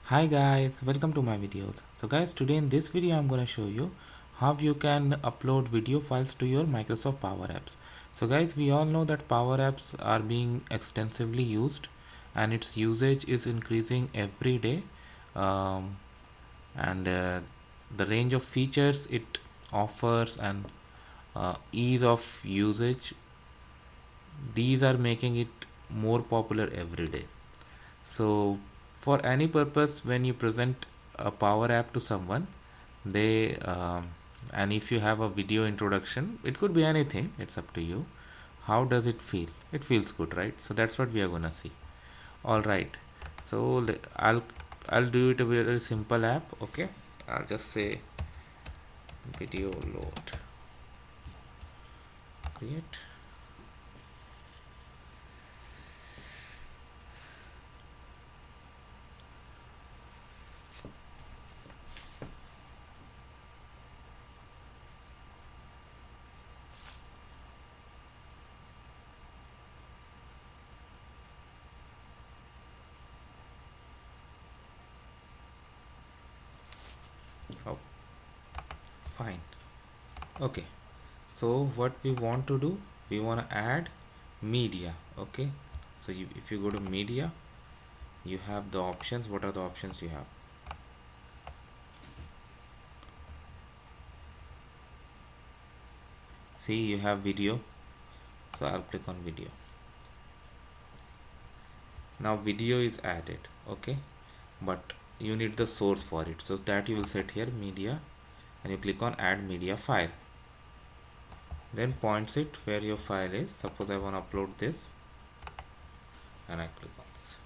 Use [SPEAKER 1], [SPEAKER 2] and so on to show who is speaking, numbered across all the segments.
[SPEAKER 1] Hi guys, welcome to my videos. So guys, today in this video I'm going to show you how you can upload video files to your Microsoft Power Apps. So guys, we all know that Power Apps are being extensively used and its usage is increasing every day. Um, and the range of features it offers and ease of usage, these are making it more popular every day. So for any purpose, when you present a Power App to someone, they and if you have a video introduction, it could be anything, it's up to you. How does it feel? It feels good, right? So that's what we are gonna see. All right, so I'll do it a very simple app. Okay, I'll just say video load, create. Oh, fine. Okay, so what we want to do, we want to add media. Okay, so if you go to media, you have the options. What are the options you have? See, you have video, so I'll click on video. Now video is added. Okay, but you need the source for it, so that you will set here media and you click on add media file, then points it where your file is. Suppose I want to upload this and I click on this.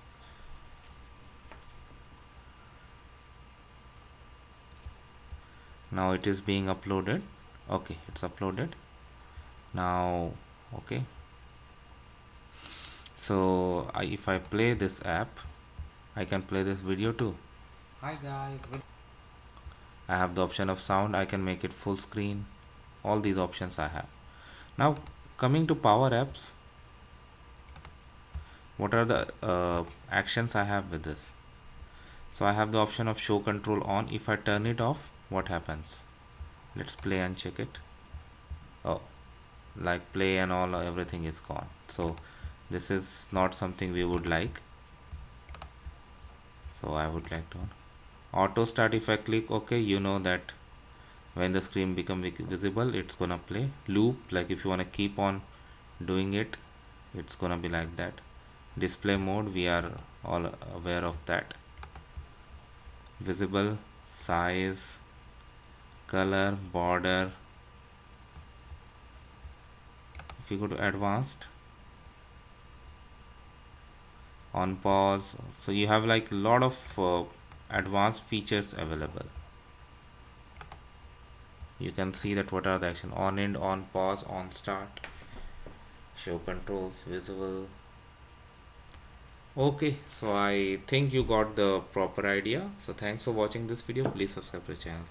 [SPEAKER 1] Now it is being uploaded. Okay, it's uploaded now. Okay, so if I play this app, I can play this video too. Hi guys, I have the option of sound. I can make it full screen. All these options I have. Now coming to Power Apps, what are the actions I have with this? So I have the option of show control on. If I turn it off, what happens? Let's play and check it. Oh, like play and all, everything is gone. So this is not something we would like. So I would like to auto start. If I click OK, you know that when the screen become visible, it's gonna play. Loop, like if you want to keep on doing it, it's gonna be like that. Display mode, we are all aware of that. Visible, size, color, border. If you go to advanced, on pause, so you have like a lot of advanced features available. You can see that what are the action: on end, on pause, on start, show controls, visible. Okay, so I think you got the proper idea. So thanks for watching this video. Please subscribe to the channel.